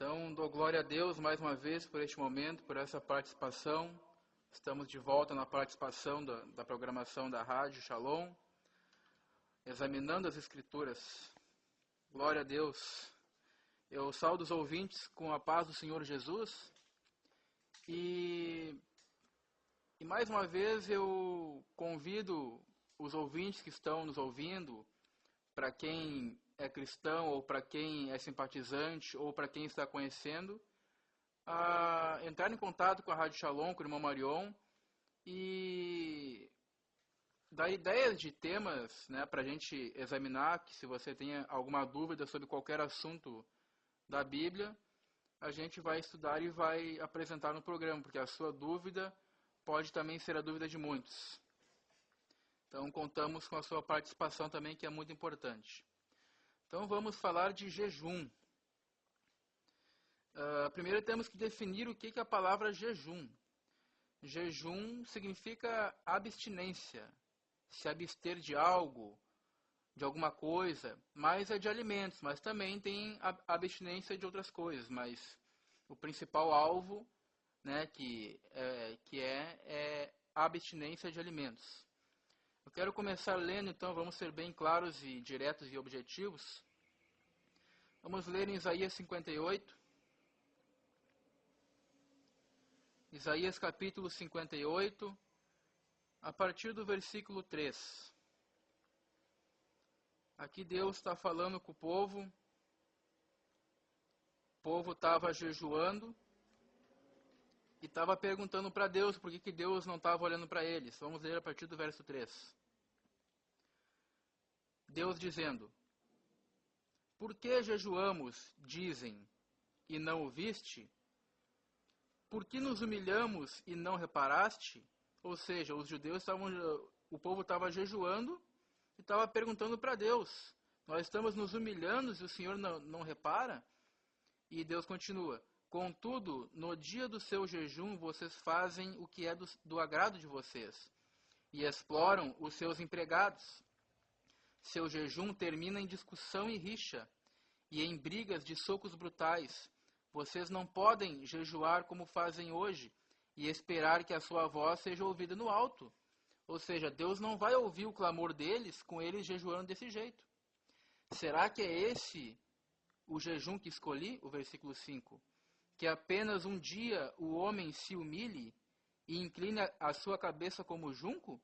Então, dou glória a Deus mais uma vez por este momento, por essa participação. Estamos de volta na participação da programação da Rádio Shalom, examinando as Escrituras. Glória a Deus. Eu saúdo os ouvintes com a paz do Senhor Jesus. E mais uma vez eu convido os ouvintes que estão nos ouvindo, para quem é cristão ou para quem é simpatizante ou para quem está conhecendo, a entrar em contato com a Rádio Shalom, com o irmão Marion, e dar ideias de temas, né, para a gente examinar, que se você tenha alguma dúvida sobre qualquer assunto da Bíblia, a gente vai estudar e vai apresentar no programa, porque a sua dúvida pode também ser a dúvida de muitos. Então contamos com a sua participação também, que é muito importante. Então vamos falar de jejum. Primeiro temos que definir o que é a palavra jejum. Jejum significa abstinência, se abster de algo, de alguma coisa, mas é de alimentos, mas também tem abstinência de outras coisas, mas o principal alvo, né, que é a abstinência de alimentos. Eu quero começar lendo, então, vamos ser bem claros e diretos e objetivos. Vamos ler em Isaías 58. Isaías capítulo 58, a partir do versículo 3. Aqui Deus está falando com o povo. O povo estava jejuando e estava perguntando para Deus por que Deus não estava olhando para eles. Vamos ler a partir do verso 3. Deus dizendo: Por que jejuamos, dizem, e não o viste? Por que nos humilhamos e não reparaste? Ou seja, os judeus o povo estava jejuando e estava perguntando para Deus: nós estamos nos humilhando e o Senhor não repara? E Deus continua: Contudo, no dia do seu jejum, vocês fazem o que é do agrado de vocês e exploram os seus empregados. Seu jejum termina em discussão e rixa, e em brigas de socos brutais. Vocês não podem jejuar como fazem hoje, e esperar que a sua voz seja ouvida no alto. Ou seja, Deus não vai ouvir o clamor deles com eles jejuando desse jeito. Será que é esse o jejum que escolhi? O versículo 5. Que apenas um dia o homem se humilhe e incline a sua cabeça como junco?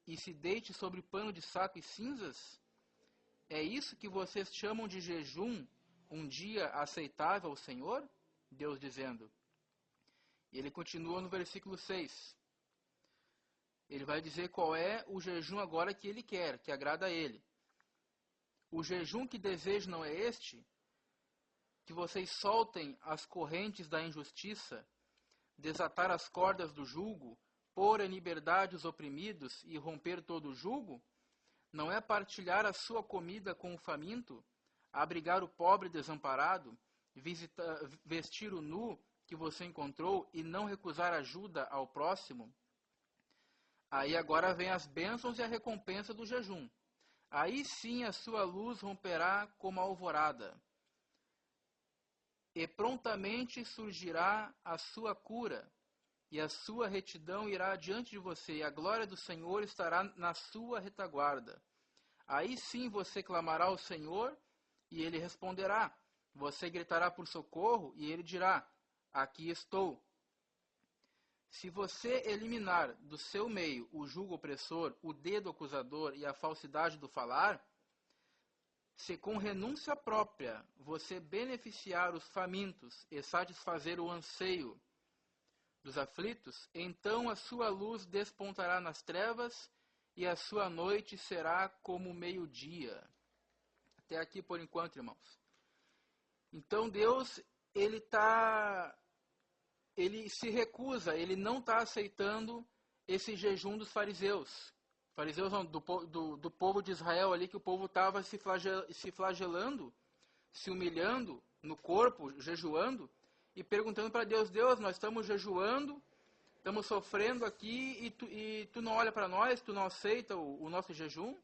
E se deite sobre pano de saco e cinzas? É isso que vocês chamam de jejum, um dia aceitável ao Senhor? Deus dizendo. E ele continua no versículo 6. Ele vai dizer qual é o jejum agora que ele quer, que agrada a ele. O jejum que desejo não é este? Que vocês soltem as correntes da injustiça, desatar as cordas do jugo, pôr em liberdade os oprimidos e romper todo o jugo? Não é partilhar a sua comida com o faminto, abrigar o pobre desamparado, vestir o nu que você encontrou e não recusar ajuda ao próximo? Aí agora vem as bênçãos e a recompensa do jejum. Aí sim a sua luz romperá como a alvorada, e prontamente surgirá a sua cura, e a sua retidão irá diante de você, e a glória do Senhor estará na sua retaguarda. Aí sim você clamará ao Senhor, e Ele responderá. Você gritará por socorro, e Ele dirá: aqui estou. Se você eliminar do seu meio o jugo opressor, o dedo acusador e a falsidade do falar, se com renúncia própria você beneficiar os famintos e satisfazer o anseio dos aflitos, então a sua luz despontará nas trevas e a sua noite será como o meio-dia. Até aqui por enquanto, irmãos. Então Deus, ele se recusa, ele não está aceitando esse jejum dos fariseus. Fariseus não, do povo de Israel ali, que o povo estava se flagelando, se humilhando no corpo, jejuando, e perguntando para Deus: Deus, nós estamos jejuando, estamos sofrendo aqui, e tu não olha para nós, tu não aceita o nosso jejum?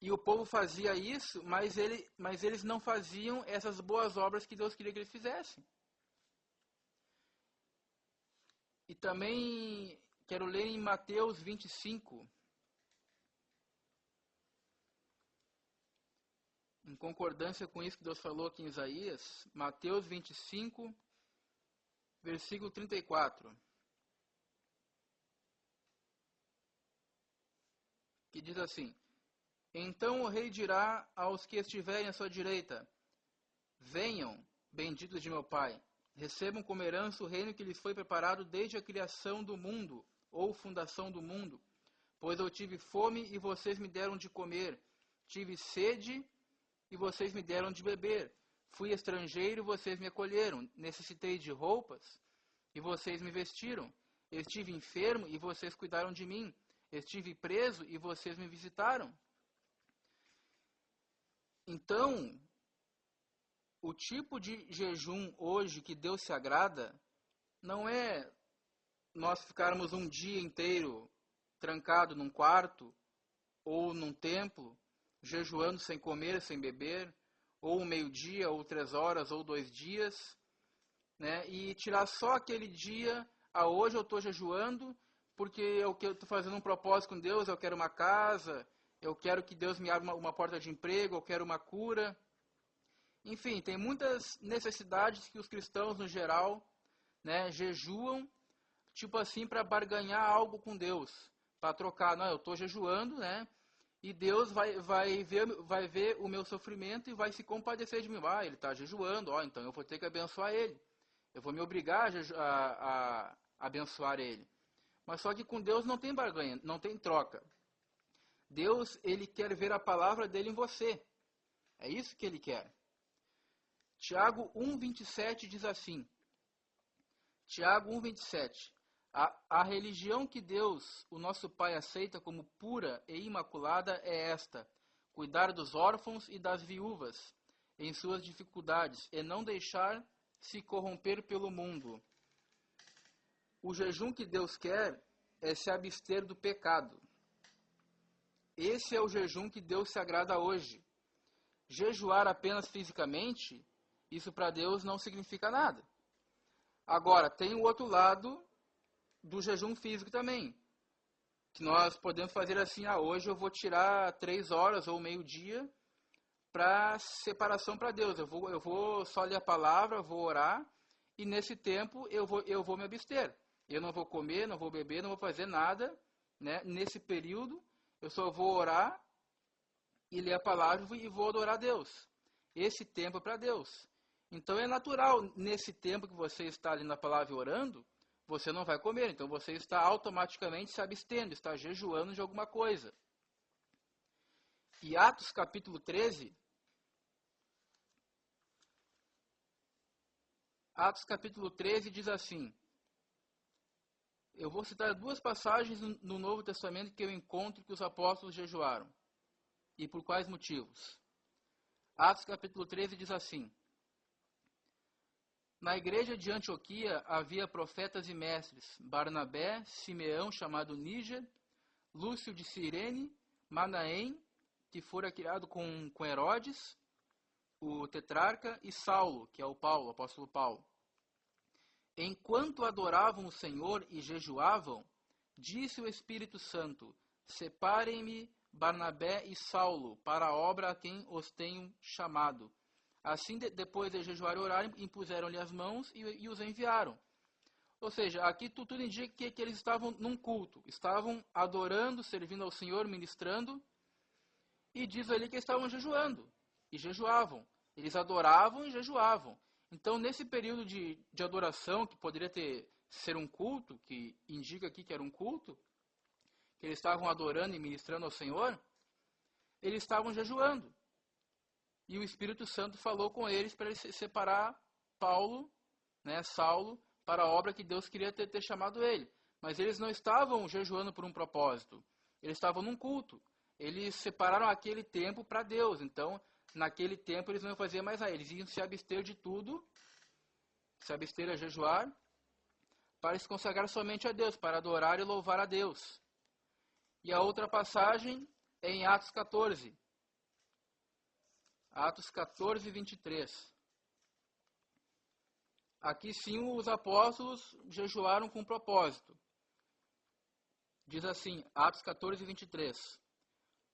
E o povo fazia isso, mas eles não faziam essas boas obras que Deus queria que eles fizessem. E também quero ler em Mateus 25, em concordância com isso que Deus falou aqui em Isaías, Mateus 25, versículo 34, que diz assim: Então o rei dirá aos que estiverem à sua direita: Venham, benditos de meu Pai, recebam como herança o reino que lhes foi preparado desde a criação do mundo, ou fundação do mundo. Pois eu tive fome e vocês me deram de comer, tive sede e vocês me deram de beber, fui estrangeiro e vocês me acolheram, necessitei de roupas e vocês me vestiram, estive enfermo e vocês cuidaram de mim, estive preso e vocês me visitaram. Então, o tipo de jejum hoje que Deus se agrada não é nós ficarmos um dia inteiro trancado num quarto ou num templo, jejuando sem comer, sem beber, ou um meio-dia, ou 3 horas, ou 2 dias, né? E tirar só aquele dia, hoje eu estou jejuando porque eu estou fazendo um propósito com Deus, eu quero uma casa, eu quero que Deus me abra uma porta de emprego, eu quero uma cura. Enfim, tem muitas necessidades que os cristãos, no geral, né, jejuam, tipo assim, para barganhar algo com Deus, para trocar. Não, eu estou jejuando, né, e Deus vai ver o meu sofrimento e vai se compadecer de mim. Ah, ele está jejuando, então eu vou ter que abençoar ele. Eu vou me obrigar a abençoar ele. Mas só que com Deus não tem barganha, não tem troca. Deus, ele quer ver a palavra dele em você. É isso que ele quer. Tiago 1,27 diz assim. Tiago 1,27. A religião que Deus, o nosso Pai, aceita como pura e imaculada é esta: cuidar dos órfãos e das viúvas em suas dificuldades e não deixar se corromper pelo mundo. O jejum que Deus quer é se abster do pecado. Esse é o jejum que Deus se agrada hoje. Jejuar apenas fisicamente, isso para Deus não significa nada. Agora, tem o outro lado do jejum físico também, que nós podemos fazer assim: hoje eu vou tirar 3 horas ou meio-dia para separação para Deus. Eu vou só ler a palavra, vou orar, e nesse tempo eu vou me abster. Eu não vou comer, não vou beber, não vou fazer nada, né? Nesse período, eu só vou orar e ler a palavra e vou adorar a Deus. Esse tempo é para Deus. Então é natural, nesse tempo que você está ali na palavra e orando, você não vai comer. Então você está automaticamente se abstendo, está jejuando de alguma coisa. E Atos capítulo 13... Atos capítulo 13 diz assim. Eu vou citar 2 passagens no Novo Testamento que eu encontro que os apóstolos jejuaram. E por quais motivos? Atos capítulo 13 diz assim. Na igreja de Antioquia havia profetas e mestres: Barnabé, Simeão, chamado Níger, Lúcio de Cirene, Manaém, que fora criado com Herodes, o tetrarca, e Saulo, que é o apóstolo Paulo. Enquanto adoravam o Senhor e jejuavam, disse o Espírito Santo: Separem-me Barnabé e Saulo para a obra a quem os tenho chamado. Assim, depois de jejuar e orar, impuseram-lhe as mãos e os enviaram. Ou seja, aqui tudo indica que eles estavam num culto, estavam adorando, servindo ao Senhor, ministrando, e diz ali que estavam jejuando e jejuavam. Eles adoravam e jejuavam. Então, nesse período de adoração, que poderia ser um culto, que indica aqui que era um culto, que eles estavam adorando e ministrando ao Senhor, eles estavam jejuando. E o Espírito Santo falou com eles para eles separar Paulo, né, Saulo, para a obra que Deus queria ter chamado ele. Mas eles não estavam jejuando por um propósito. Eles estavam num culto. Eles separaram aquele tempo para Deus. Então, naquele tempo, eles não iam fazer mais nada. Eles iam se abster de tudo, se abster a jejuar, para se consagrar somente a Deus, para adorar e louvar a Deus. E a outra passagem é em Atos 14. Atos 14, 23. Aqui sim os apóstolos jejuaram com propósito. Diz assim, Atos 14, 23.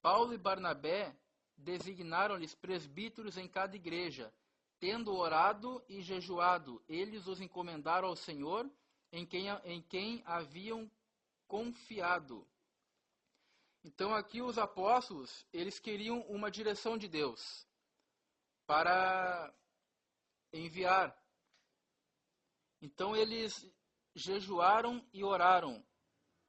Paulo e Barnabé designaram-lhes presbíteros em cada igreja. Tendo orado e jejuado, eles os encomendaram ao Senhor, em quem haviam confiado. Então aqui os apóstolos, eles queriam uma direção de Deus para enviar. Então eles jejuaram e oraram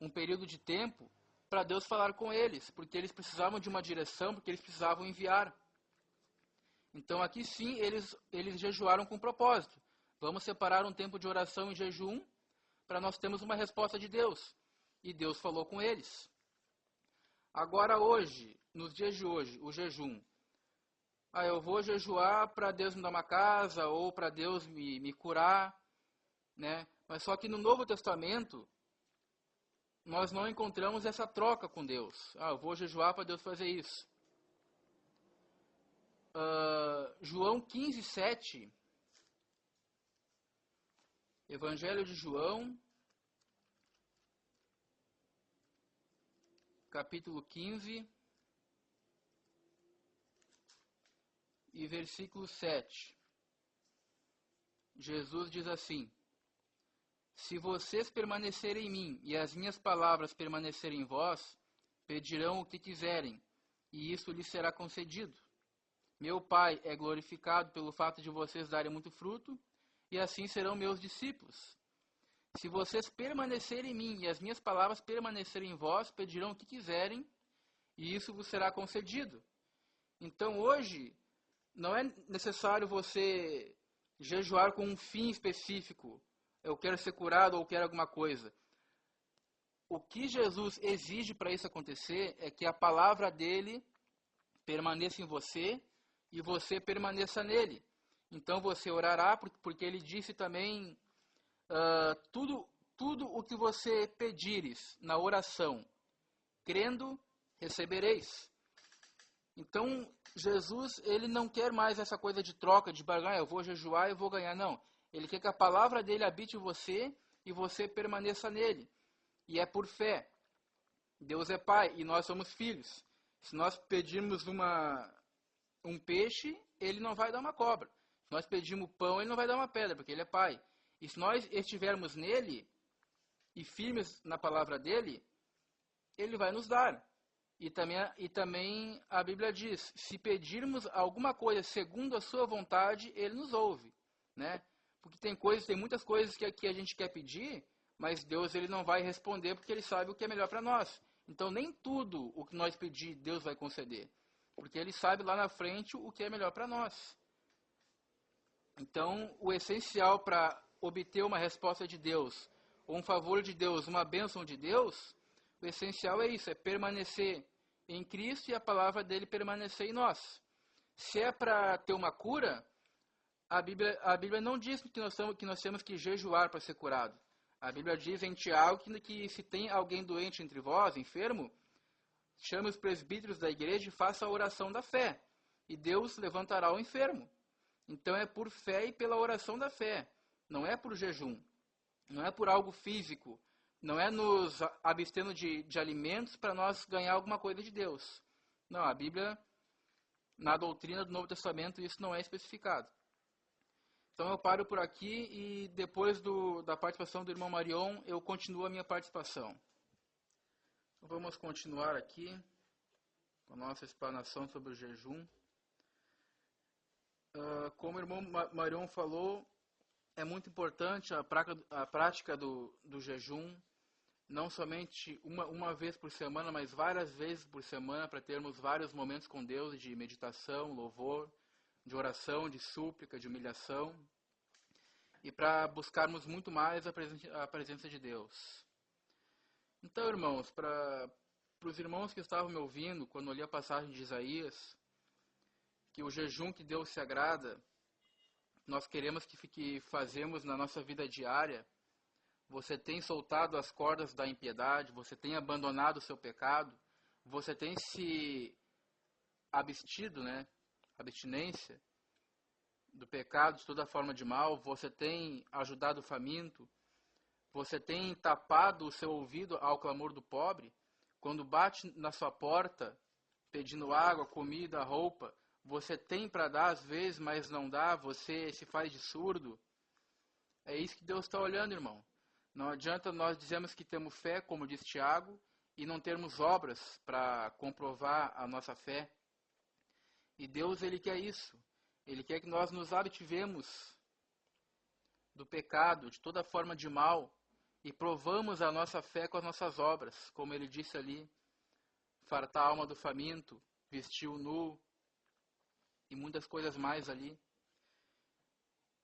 um período de tempo para Deus falar com eles, porque eles precisavam de uma direção, porque eles precisavam enviar. Então aqui sim eles jejuaram com propósito. Vamos separar um tempo de oração e jejum para nós termos uma resposta de Deus. E Deus falou com eles. Agora hoje, nos dias de hoje, o jejum. Eu vou jejuar para Deus me dar uma casa ou para Deus me curar, né? Mas só que no Novo Testamento nós não encontramos essa troca com Deus. Eu vou jejuar para Deus fazer isso. João 15, 7. Evangelho de João, capítulo 15 e versículo 7. Jesus diz assim: Se vocês permanecerem em mim e as minhas palavras permanecerem em vós, pedirão o que quiserem, e isso lhes será concedido. Meu Pai é glorificado pelo fato de vocês darem muito fruto, e assim serão meus discípulos. Se vocês permanecerem em mim e as minhas palavras permanecerem em vós, pedirão o que quiserem, e isso vos será concedido. Então hoje, não é necessário você jejuar com um fim específico. Eu quero ser curado ou quero alguma coisa. O que Jesus exige para isso acontecer é que a palavra dele permaneça em você e você permaneça nele. Então você orará, porque ele disse também, tudo o que você pedires na oração, crendo, recebereis. Então Jesus, ele não quer mais essa coisa de troca, de barganha, eu vou jejuar e vou ganhar, não. Ele quer que a palavra dele habite em você e você permaneça nele. E é por fé. Deus é Pai e nós somos filhos. Se nós pedirmos um peixe, ele não vai dar uma cobra. Se nós pedirmos pão, ele não vai dar uma pedra, porque ele é Pai. E se nós estivermos nele e firmes na palavra dele, ele vai nos dar. E também a Bíblia diz, se pedirmos alguma coisa segundo a sua vontade, ele nos ouve, né? Porque tem muitas coisas que a gente quer pedir, mas Deus ele não vai responder porque ele sabe o que é melhor para nós. Então nem tudo o que nós pedir Deus vai conceder, porque ele sabe lá na frente o que é melhor para nós. Então o essencial para obter uma resposta de Deus, ou um favor de Deus, uma bênção de Deus, o essencial é isso, é permanecer em Cristo e a palavra dele permanecer em nós. Se é para ter uma cura, a Bíblia não diz que nós temos que jejuar para ser curado. A Bíblia diz em Tiago que se tem alguém doente entre vós, enfermo, chame os presbíteros da igreja e faça a oração da fé. E Deus levantará o enfermo. Então é por fé e pela oração da fé. Não é por jejum. Não é por algo físico. Não é nos abstendo de alimentos para nós ganhar alguma coisa de Deus. Não, a Bíblia, na doutrina do Novo Testamento, isso não é especificado. Então eu paro por aqui e depois da participação do irmão Marion, eu continuo a minha participação. Então, vamos continuar aqui com a nossa explanação sobre o jejum. Como o irmão Marion falou, é muito importante a prática do jejum, não somente uma vez por semana, mas várias vezes por semana, para termos vários momentos com Deus de meditação, louvor, de oração, de súplica, de humilhação, e para buscarmos muito mais a presença de Deus. Então, irmãos, para os irmãos que estavam me ouvindo, quando eu li a passagem de Isaías, que o jejum que Deus se agrada, nós queremos que fazemos na nossa vida diária, você tem soltado as cordas da impiedade, você tem abandonado o seu pecado, você tem se abstido, né, abstinência do pecado, de toda forma de mal, você tem ajudado o faminto, você tem tapado o seu ouvido ao clamor do pobre, quando bate na sua porta pedindo água, comida, roupa, você tem para dar às vezes, mas não dá, você se faz de surdo. É isso que Deus está olhando, irmão. Não adianta nós dizermos que temos fé, como diz Tiago, e não termos obras para comprovar a nossa fé. E Deus, Ele quer isso. Ele quer que nós nos abstivemos do pecado, de toda forma de mal, e provamos a nossa fé com as nossas obras, como Ele disse ali, fartar a alma do faminto, vestir o nu, e muitas coisas mais ali.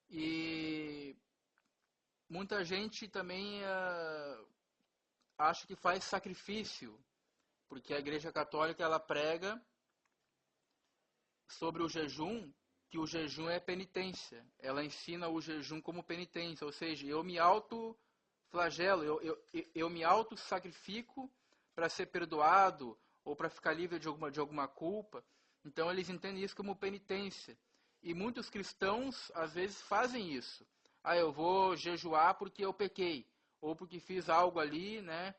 E muita gente também acha que faz sacrifício, porque a Igreja Católica ela prega sobre o jejum, que o jejum é penitência. Ela ensina o jejum como penitência, ou seja, eu me auto-flagelo, eu me auto-sacrifico para ser perdoado ou para ficar livre de alguma culpa. Então eles entendem isso como penitência. E muitos cristãos às vezes fazem isso. Eu vou jejuar porque eu pequei, ou porque fiz algo ali, né?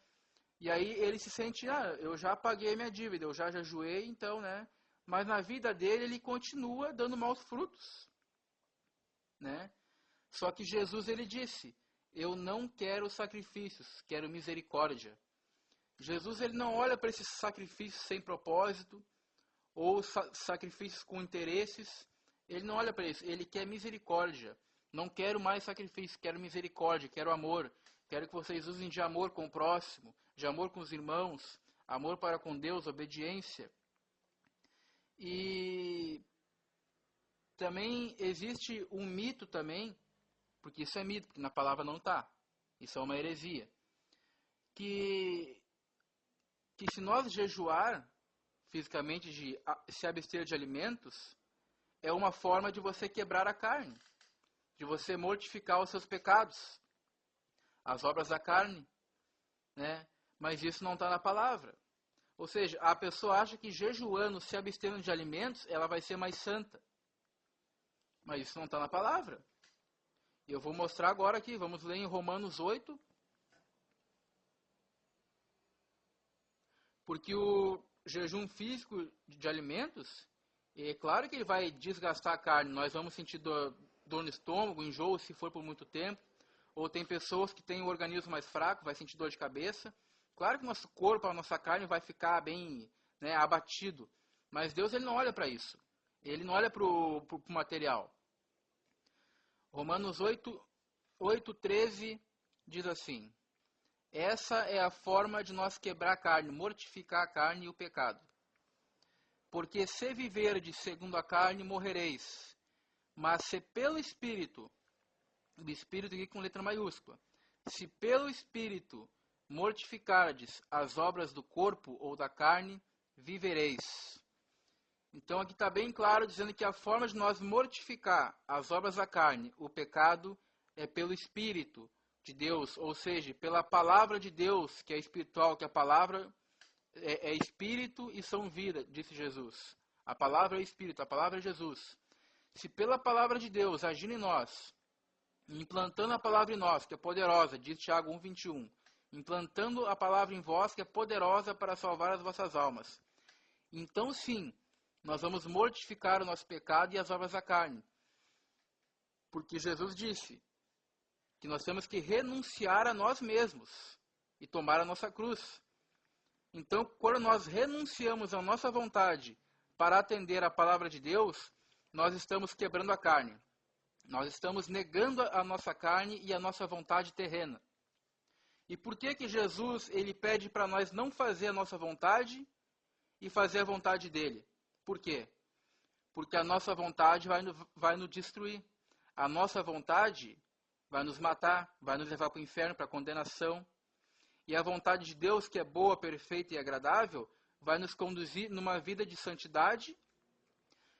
E aí ele se sente, eu já paguei minha dívida, eu já jejuei, então, né? Mas na vida dele ele continua dando maus frutos, né? Só que Jesus ele disse, eu não quero sacrifícios, quero misericórdia. Jesus ele não olha para esses sacrifícios sem propósito, ou sacrifícios com interesses, ele não olha para isso, ele quer misericórdia. Não quero mais sacrifício, quero misericórdia, quero amor. Quero que vocês usem de amor com o próximo, de amor com os irmãos, amor para com Deus, obediência. E também existe um mito também, porque isso é mito, porque na palavra não está. Isso é uma heresia. Que se nós jejuar fisicamente, de se abster de alimentos, é uma forma de você quebrar a carne, de você mortificar os seus pecados, as obras da carne, né? Mas isso não está na palavra. Ou seja, a pessoa acha que jejuando, se abstendo de alimentos, ela vai ser mais santa. Mas isso não está na palavra. E eu vou mostrar agora aqui, vamos ler em Romanos 8. Porque o jejum físico de alimentos, é claro que ele vai desgastar a carne. Nós vamos sentir dor no estômago, enjoo se for por muito tempo. Ou tem pessoas que têm o organismo mais fraco, vai sentir dor de cabeça. Claro que o nosso corpo, a nossa carne vai ficar bem, né, abatido. Mas Deus ele não olha para isso. Ele não olha para o material. Romanos 8:13 diz assim: essa é a forma de nós quebrar a carne, mortificar a carne e o pecado. Porque se viverdes segundo a carne, morrereis. Mas se pelo Espírito, o Espírito aqui com letra maiúscula, se pelo Espírito mortificardes as obras do corpo ou da carne, vivereis. Então aqui está bem claro dizendo que a forma de nós mortificar as obras da carne, o pecado, é pelo Espírito de Deus, ou seja, pela palavra de Deus, que é espiritual, que a palavra é espírito e são vida, disse Jesus. A palavra é espírito, a palavra é Jesus. Se pela palavra de Deus agindo em nós, implantando a palavra em nós, que é poderosa, diz Tiago 1:21, implantando a palavra em vós, que é poderosa para salvar as vossas almas. Então sim, nós vamos mortificar o nosso pecado e as obras da carne. Porque Jesus disse que nós temos que renunciar a nós mesmos e tomar a nossa cruz. Então, quando nós renunciamos à nossa vontade para atender a palavra de Deus, nós estamos quebrando a carne. Nós estamos negando a nossa carne e a nossa vontade terrena. E por que Jesus ele pede para nós não fazer a nossa vontade e fazer a vontade dele? Por quê? Porque a nossa vontade vai nos destruir. A nossa vontade vai nos matar, vai nos levar para o inferno, para a condenação. E a vontade de Deus, que é boa, perfeita e agradável, vai nos conduzir numa vida de santidade,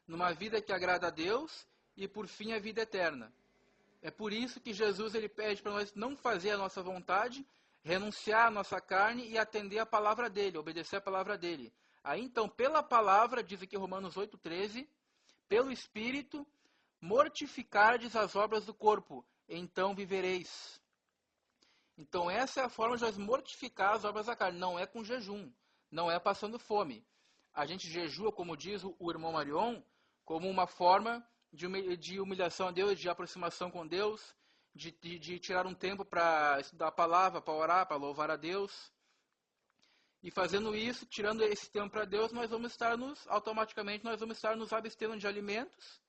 numa vida que agrada a Deus e, por fim, a vida eterna. É por isso que Jesus ele pede para nós não fazer a nossa vontade, renunciar à nossa carne e atender a palavra dele, obedecer a palavra dele. Aí, então, pela palavra, diz aqui Romanos 8:13, pelo Espírito, mortificardes as obras do corpo, então vivereis. Então essa é a forma de nós mortificar as obras da carne, não é com jejum, não é passando fome. A gente jejua, como diz o irmão Marion, como uma forma de humilhação a Deus, de aproximação com Deus, de tirar um tempo para estudar a palavra, para orar, para louvar a Deus. E fazendo isso, tirando esse tempo para Deus, automaticamente nós vamos estar nos abstendo de alimentos,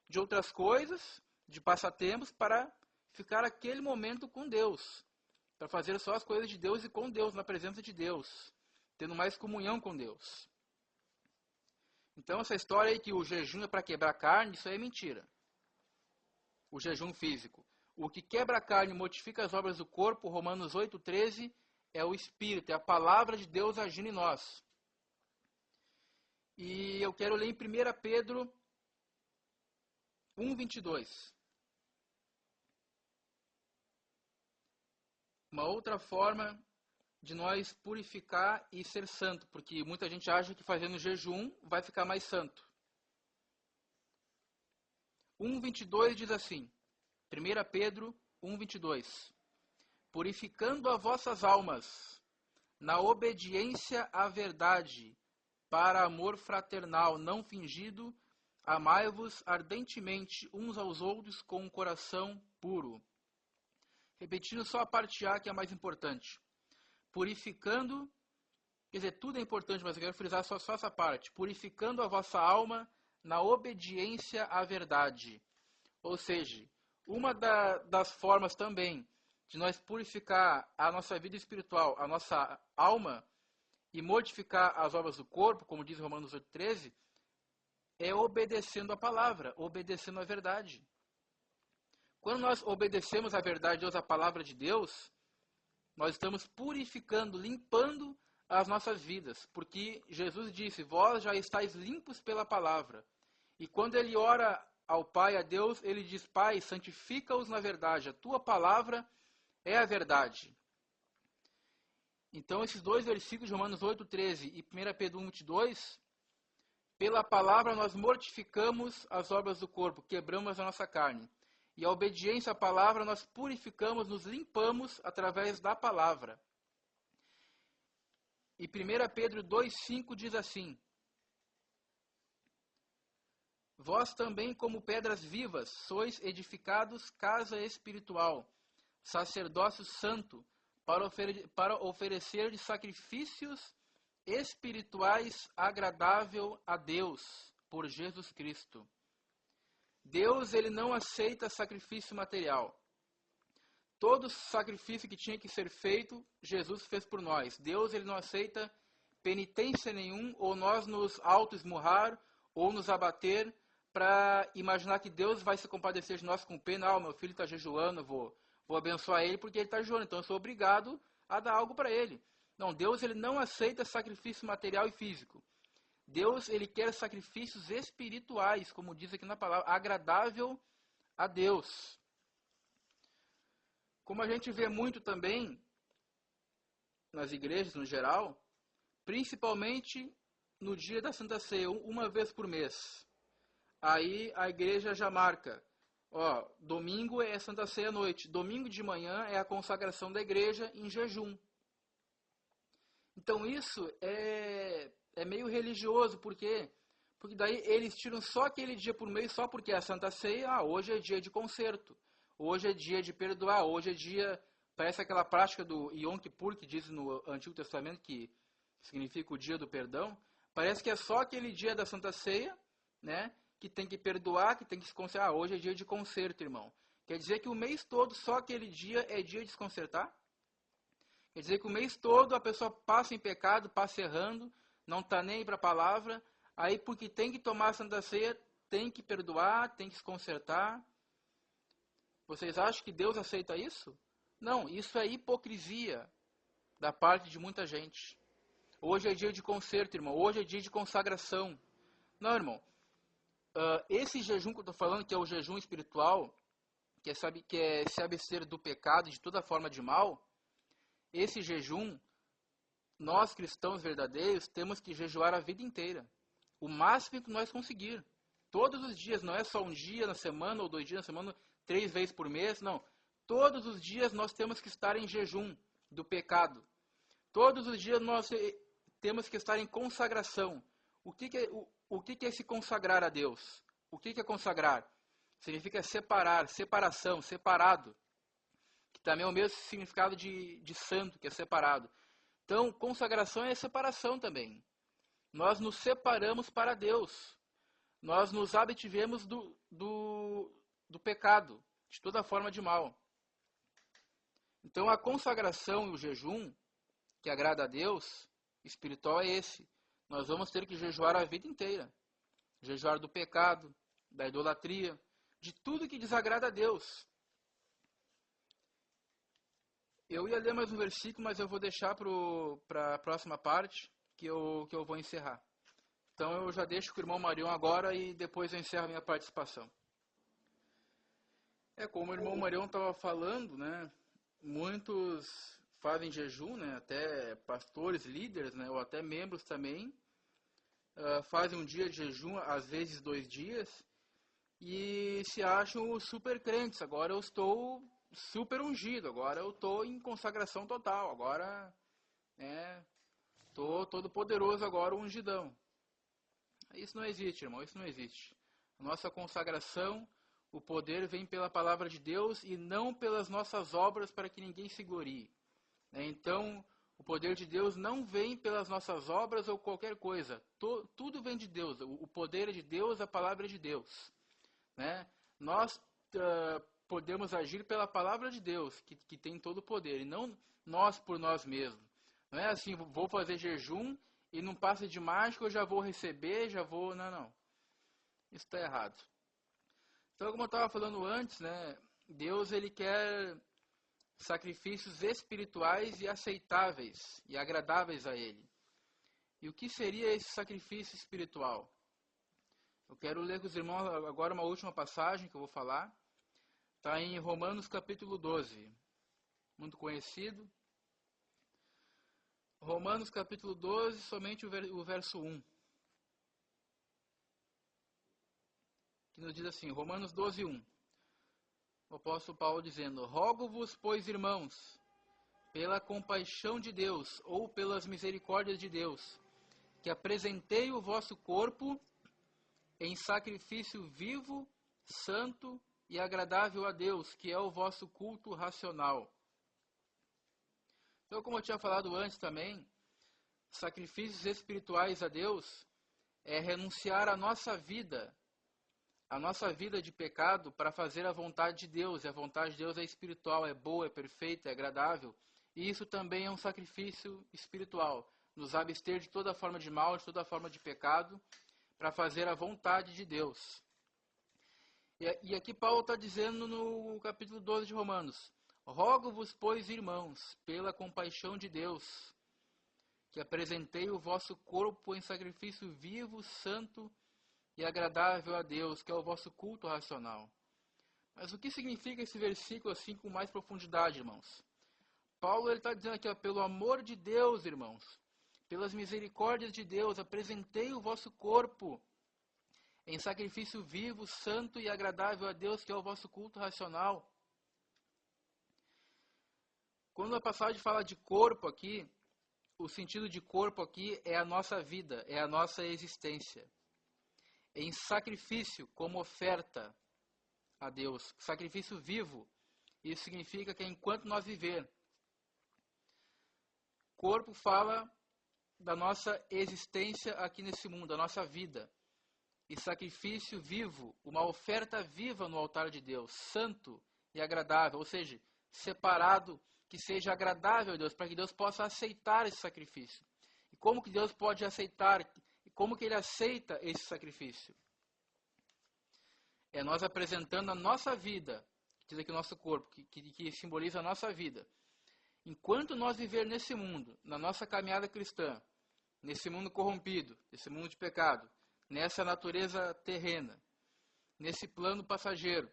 de outras coisas, de passatempos, para ficar aquele momento com Deus. Para fazer só as coisas de Deus e com Deus, na presença de Deus. Tendo mais comunhão com Deus. Então essa história aí que o jejum é para quebrar carne, isso aí é mentira. O jejum físico. O que quebra a carne e mortifica as obras do corpo, Romanos 8,13, é o Espírito, é a palavra de Deus agindo em nós. E eu quero ler em 1 Pedro 1,22. Uma outra forma de nós purificar e ser santo, porque muita gente acha que fazendo jejum vai ficar mais santo. 1,22 diz assim, 1 Pedro 1,22. Purificando as vossas almas na obediência à verdade, para amor fraternal não fingido, amai-vos ardentemente uns aos outros com um coração puro. Repetindo só a parte A, que é a mais importante. Purificando, quer dizer, tudo é importante, mas eu quero frisar só essa parte. Purificando a vossa alma na obediência à verdade. Ou seja, uma das formas também de nós purificar a nossa vida espiritual, a nossa alma, e mortificar as obras do corpo, como diz Romanos 8,13, é obedecendo a palavra, obedecendo a verdade. Quando nós obedecemos a verdade de Deus, a palavra de Deus, nós estamos purificando, limpando as nossas vidas. Porque Jesus disse, vós já estáis limpos pela palavra. E quando ele ora ao Pai, a Deus, ele diz, Pai, santifica-os na verdade. A tua palavra é a verdade. Então, esses dois versículos de Romanos 8,13 e 1 Pedro 1,22, pela palavra nós mortificamos as obras do corpo, quebramos a nossa carne. E a obediência à palavra nós purificamos, nos limpamos através da palavra. E 1 Pedro 2,5 diz assim, vós também, como pedras vivas, sois edificados casa espiritual, sacerdócio santo, para oferecer de sacrifícios espirituais agradável a Deus, por Jesus Cristo. Deus, ele não aceita sacrifício material. Todo sacrifício que tinha que ser feito, Jesus fez por nós. Deus, ele não aceita penitência nenhum, ou nós nos auto-esmurrar, ou nos abater, para imaginar que Deus vai se compadecer de nós com pena. Meu filho está jejuando, vou abençoar ele porque ele está jejuando, então eu sou obrigado a dar algo para ele. Não, Deus, ele não aceita sacrifício material e físico. Deus, ele quer sacrifícios espirituais, como diz aqui na palavra, agradável a Deus. Como a gente vê muito também nas igrejas no geral, principalmente no dia da Santa Ceia, uma vez por mês. Aí a igreja já marca, domingo é Santa Ceia à noite, domingo de manhã é a consagração da igreja em jejum. Então isso é meio religioso, por quê? Porque daí eles tiram só aquele dia por mês, só porque é a Santa Ceia, hoje é dia de conserto, hoje é dia de perdoar, hoje é dia, parece aquela prática do Yom Kippur, que diz no Antigo Testamento, que significa o dia do perdão, parece que é só aquele dia da Santa Ceia, né, que tem que perdoar, que tem que se consertar, hoje é dia de conserto, irmão. Quer dizer que o mês todo, só aquele dia é dia de se consertar? Quer dizer que o mês todo a pessoa passa em pecado, passa errando, não está nem para a palavra, aí porque tem que tomar a Santa Ceia, tem que perdoar, tem que se consertar. Vocês acham que Deus aceita isso? Não, isso é hipocrisia da parte de muita gente. Hoje é dia de conserto, irmão, hoje é dia de consagração. Não, irmão, esse jejum que eu estou falando, que é o jejum espiritual, que é se abster do pecado, de toda forma de mal, esse jejum, nós cristãos verdadeiros temos que jejuar a vida inteira, o máximo que nós conseguir, todos os dias, não é só um dia na semana ou 2 dias na semana, 3 vezes por mês, não. Todos os dias nós temos que estar em jejum do pecado. Todos os dias nós temos que estar em consagração. O que é se consagrar a Deus? O que é consagrar? Significa separar, separação, separado. Que também é o mesmo significado de santo, que é separado. Então, consagração é separação também. Nós nos separamos para Deus. Nós nos abstivemos do pecado, de toda forma de mal. Então, a consagração e o jejum, que agrada a Deus, espiritual é esse. Nós vamos ter que jejuar a vida inteira. Jejuar do pecado, da idolatria, de tudo que desagrada a Deus. Eu ia ler mais um versículo, mas eu vou deixar para a próxima parte, que eu vou encerrar. Então eu já deixo com o irmão Marion agora e depois eu encerro a minha participação. Como o irmão Marion estava falando, né? Muitos fazem jejum, né? Até pastores, líderes, né? Ou até membros também, fazem um dia de jejum, às vezes 2 dias, e se acham super crentes. Agora eu estou super ungido, agora eu estou em consagração total, agora estou todo poderoso, agora ungidão. Isso não existe, irmão, isso não existe. A nossa consagração, o poder vem pela palavra de Deus e não pelas nossas obras para que ninguém se glorie. Então, o poder de Deus não vem pelas nossas obras ou qualquer coisa. Tudo vem de Deus. O poder é de Deus, a palavra é de Deus. Nós podemos agir pela palavra de Deus, que tem todo o poder, e não nós por nós mesmos. Não é assim, vou fazer jejum e não passa de mágica, eu já vou receber, já vou... Não. Isso está errado. Então, como eu estava falando antes, né, Deus ele quer sacrifícios espirituais e aceitáveis e agradáveis a Ele. E o que seria esse sacrifício espiritual? Eu quero ler com os irmãos agora uma última passagem que eu vou falar. Está em Romanos capítulo 12, muito conhecido. Romanos capítulo 12, somente o verso 1. Que nos diz assim, Romanos 12, 1. O apóstolo Paulo dizendo, rogo-vos, pois, irmãos, pela compaixão de Deus, ou pelas misericórdias de Deus, que apresentei o vosso corpo em sacrifício vivo, santo e agradável a Deus, que é o vosso culto racional. Então, como eu tinha falado antes também, sacrifícios espirituais a Deus é renunciar à nossa vida de pecado para fazer a vontade de Deus. E a vontade de Deus é espiritual, é boa, é perfeita, é agradável. E isso também é um sacrifício espiritual. Nos abster de toda forma de mal, de toda forma de pecado, para fazer a vontade de Deus. E aqui Paulo está dizendo no capítulo 12 de Romanos, rogo-vos, pois, irmãos, pela compaixão de Deus, que apresentei o vosso corpo em sacrifício vivo, santo e agradável a Deus, que é o vosso culto racional. Mas o que significa esse versículo assim com mais profundidade, irmãos? Paulo está dizendo aqui, pelo amor de Deus, irmãos, pelas misericórdias de Deus, apresentei o vosso corpo em sacrifício vivo, santo e agradável a Deus, que é o vosso culto racional. Quando a passagem fala de corpo aqui, o sentido de corpo aqui é a nossa vida, é a nossa existência. Em sacrifício, como oferta a Deus, sacrifício vivo, isso significa que enquanto nós viver, corpo fala da nossa existência aqui nesse mundo, da nossa vida. E sacrifício vivo, uma oferta viva no altar de Deus, santo e agradável, ou seja, separado, que seja agradável a Deus, para que Deus possa aceitar esse sacrifício. E como que Deus pode aceitar, como que Ele aceita esse sacrifício? É nós apresentando a nossa vida, que diz aqui o nosso corpo, que simboliza a nossa vida. Enquanto nós viver nesse mundo, na nossa caminhada cristã, nesse mundo corrompido, nesse mundo de pecado, nessa natureza terrena, nesse plano passageiro,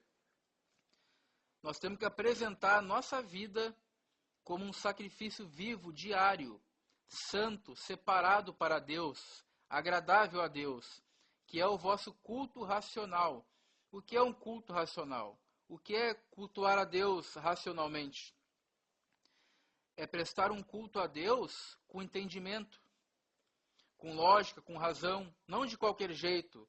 nós temos que apresentar a nossa vida como um sacrifício vivo, diário, santo, separado para Deus, agradável a Deus. que é o vosso culto racional. O que é um culto racional? O que é cultuar a Deus racionalmente? É prestar um culto a Deus com entendimento, com lógica, com razão, não de qualquer jeito,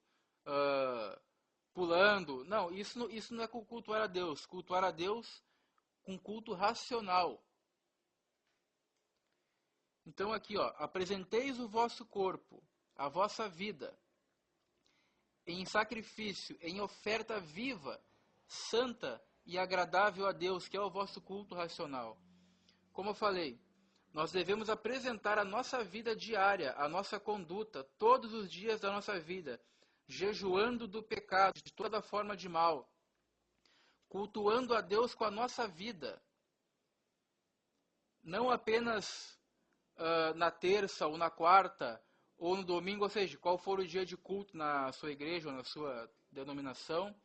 pulando. Não, isso não é cultuar a Deus. Cultuar a Deus com culto racional. Então aqui, apresenteis o vosso corpo, a vossa vida, em sacrifício, em oferta viva, santa e agradável a Deus, que é o vosso culto racional. Como eu falei, nós devemos apresentar a nossa vida diária, a nossa conduta, todos os dias da nossa vida, jejuando do pecado, de toda forma de mal, cultuando a Deus com a nossa vida, não apenas na terça ou na quarta ou no domingo, ou seja, qual for o dia de culto na sua igreja ou na sua denominação.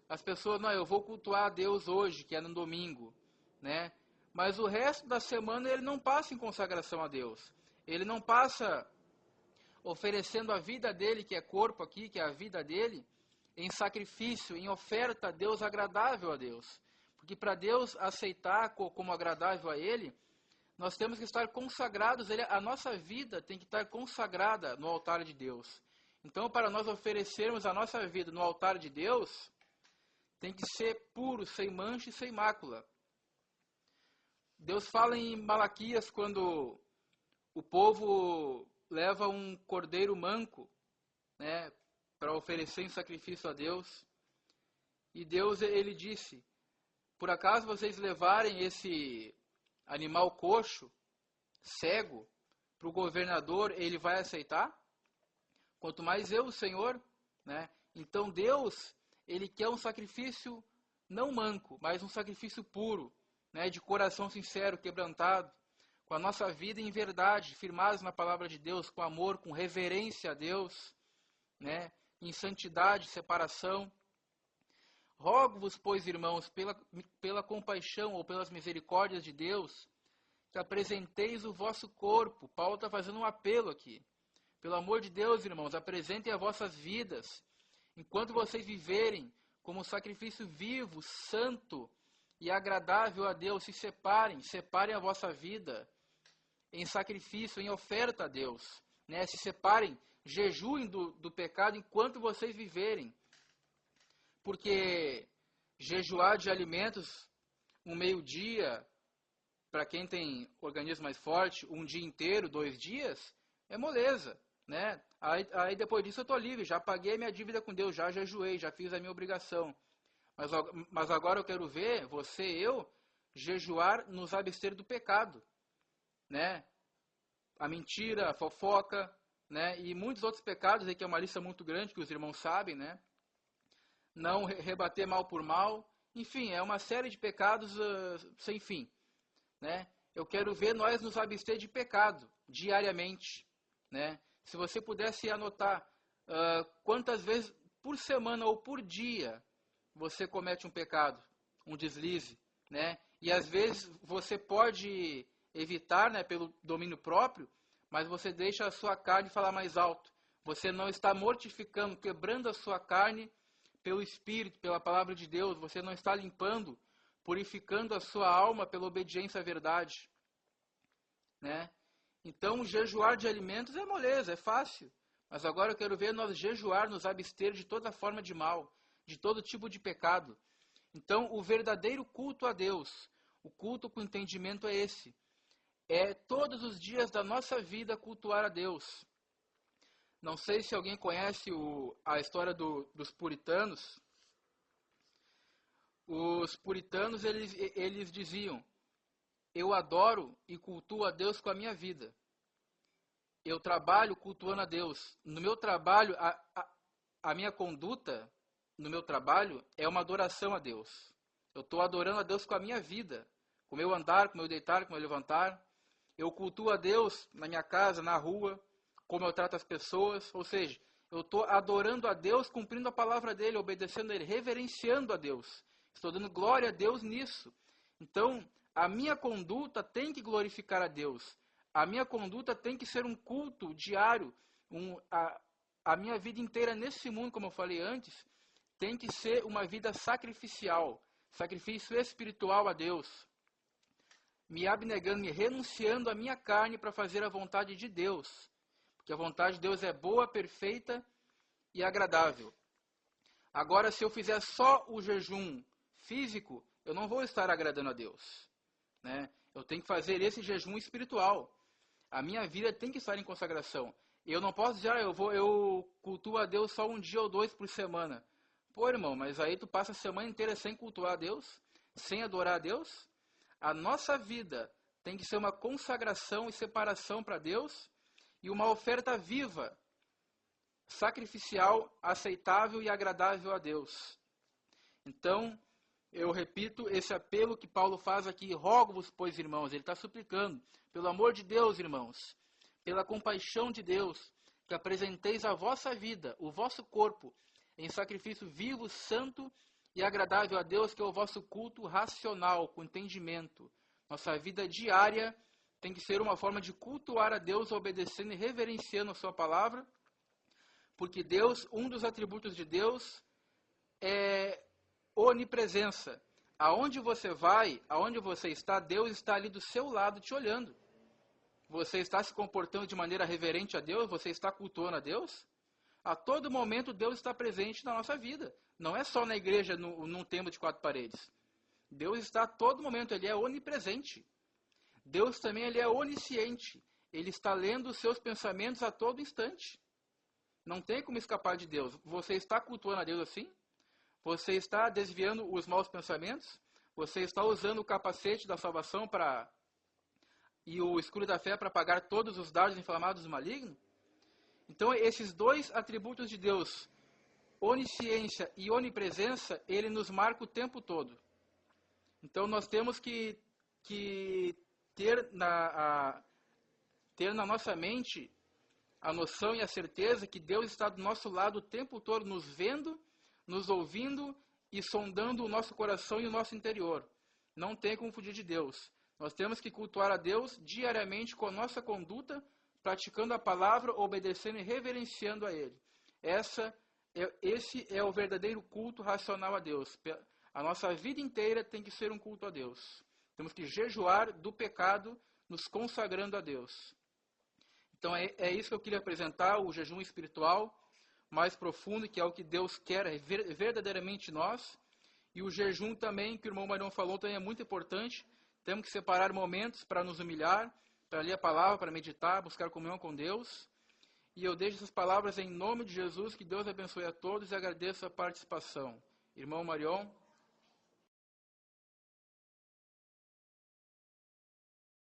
As pessoas, não, eu vou cultuar a Deus hoje, que é no domingo, né? Mas o resto da semana ele não passa em consagração a Deus. Ele não passa oferecendo a vida dele, que é corpo aqui, que é a vida dele, em sacrifício, em oferta a Deus, agradável a Deus. Porque para Deus aceitar como agradável a Ele, nós temos que estar consagrados, a nossa vida tem que estar consagrada no altar de Deus. Então, para nós oferecermos a nossa vida no altar de Deus, tem que ser puro, sem mancha e sem mácula. Deus fala em Malaquias quando o povo leva um cordeiro manco, né, para oferecer em sacrifício a Deus. E Deus, ele disse, por acaso vocês levarem esse animal coxo, cego, para o governador, ele vai aceitar? Quanto mais eu, o Senhor, né? Então Deus, ele quer um sacrifício não manco, mas um sacrifício puro, né? De coração sincero, quebrantado, com a nossa vida em verdade, firmados na palavra de Deus, com amor, com reverência a Deus, né? Em santidade, separação. Rogo-vos, pois, irmãos, pela compaixão ou pelas misericórdias de Deus, que apresenteis o vosso corpo. Paulo está fazendo um apelo aqui. Pelo amor de Deus, irmãos, apresentem as vossas vidas, enquanto vocês viverem, como sacrifício vivo, santo e agradável a Deus. Se separem a vossa vida em sacrifício, em oferta a Deus. Né? Se separem, jejuem do pecado enquanto vocês viverem. Porque jejuar de alimentos um meio-dia, para quem tem organismo mais forte, um dia inteiro, 2 dias, é moleza, né? Aí depois disso eu estou livre, já paguei minha dívida com Deus, já jejuei, já fiz a minha obrigação. Mas agora eu quero ver você e eu jejuar, nos abster do pecado, né? A mentira, a fofoca, né? E muitos outros pecados aí, que é uma lista muito grande, que os irmãos sabem, né? Não rebater mal por mal, enfim, é uma série de pecados sem fim, né? Eu quero ver nós nos abster de pecado diariamente, né? Se você pudesse anotar quantas vezes por semana ou por dia você comete um pecado, um deslize, né? E às vezes você pode evitar, né, pelo domínio próprio, mas você deixa a sua carne falar mais alto. Você não está mortificando, quebrando a sua carne pelo Espírito, pela palavra de Deus. Você não está limpando, purificando a sua alma pela obediência à verdade, né? Então, jejuar de alimentos é moleza, é fácil. Mas agora eu quero ver nós jejuar, nos abster de toda forma de mal, de todo tipo de pecado. Então, o verdadeiro culto a Deus, o culto com entendimento é esse. É todos os dias da nossa vida cultuar a Deus. Não sei se alguém conhece a história dos puritanos. Os puritanos, eles diziam: eu adoro e cultuo a Deus com a minha vida. Eu trabalho cultuando a Deus. No meu trabalho, a minha conduta no meu trabalho é uma adoração a Deus. Eu estou adorando a Deus com a minha vida, com o meu andar, com o meu deitar, com o meu levantar. Eu cultuo a Deus na minha casa, na rua, como eu trato as pessoas. Ou seja, eu estou adorando a Deus, cumprindo a palavra dele, obedecendo a ele, reverenciando a Deus. Estou dando glória a Deus nisso. Então, a minha conduta tem que glorificar a Deus. A minha conduta tem que ser um culto diário, a minha vida inteira nesse mundo, como eu falei antes, tem que ser uma vida sacrificial, sacrifício espiritual a Deus. Me abnegando, me renunciando à minha carne para fazer a vontade de Deus. Porque a vontade de Deus é boa, perfeita e agradável. Agora, se eu fizer só o jejum físico, eu não vou estar agradando a Deus, né? Eu tenho que fazer esse jejum espiritual. A minha vida tem que estar em consagração. Eu não posso dizer, eu cultuo a Deus só um dia ou dois por semana. Pô, irmão, mas aí tu passa a semana inteira sem cultuar a Deus, sem adorar a Deus. A nossa vida tem que ser uma consagração e separação para Deus e uma oferta viva, sacrificial, aceitável e agradável a Deus. Então, eu repito esse apelo que Paulo faz aqui: rogo-vos, pois, irmãos. Ele está suplicando, pelo amor de Deus, irmãos, pela compaixão de Deus, que apresenteis a vossa vida, o vosso corpo, em sacrifício vivo, santo e agradável a Deus, que é o vosso culto racional, com entendimento. Nossa vida diária tem que ser uma forma de cultuar a Deus, obedecendo e reverenciando a sua palavra, porque Deus, um dos atributos de Deus é onipresença. Aonde você vai, aonde você está, Deus está ali do seu lado te olhando. Você está se comportando de maneira reverente a Deus? Você está cultuando a Deus? A todo momento Deus está presente na nossa vida. Não é só na igreja, num templo de 4 paredes. Deus está a todo momento, Ele é onipresente. Deus também Ele é onisciente. Ele está lendo os seus pensamentos a todo instante. Não tem como escapar de Deus. Você está cultuando a Deus assim? Você está desviando os maus pensamentos? Você está usando o capacete da salvação e o escudo da fé para apagar todos os dardos inflamados do maligno? Então, esses dois atributos de Deus, onisciência e onipresença, ele nos marca o tempo todo. Então, nós temos que ter na nossa mente a noção e a certeza que Deus está do nosso lado o tempo todo, nos vendo, nos ouvindo e sondando o nosso coração e o nosso interior. Não tem como fugir de Deus. Nós temos que cultuar a Deus diariamente com a nossa conduta, praticando a palavra, obedecendo e reverenciando a Ele. Esse é o verdadeiro culto racional a Deus. A nossa vida inteira tem que ser um culto a Deus. Temos que jejuar do pecado, nos consagrando a Deus. Então é isso que eu queria apresentar, o jejum espiritual mais profundo, que é o que Deus quer verdadeiramente nós. E o jejum também, que o irmão Marion falou, também é muito importante. Temos que separar momentos para nos humilhar, para ler a palavra, para meditar, buscar comunhão com Deus. E eu deixo essas palavras em nome de Jesus, que Deus abençoe a todos e agradeço a participação. Irmão Marion.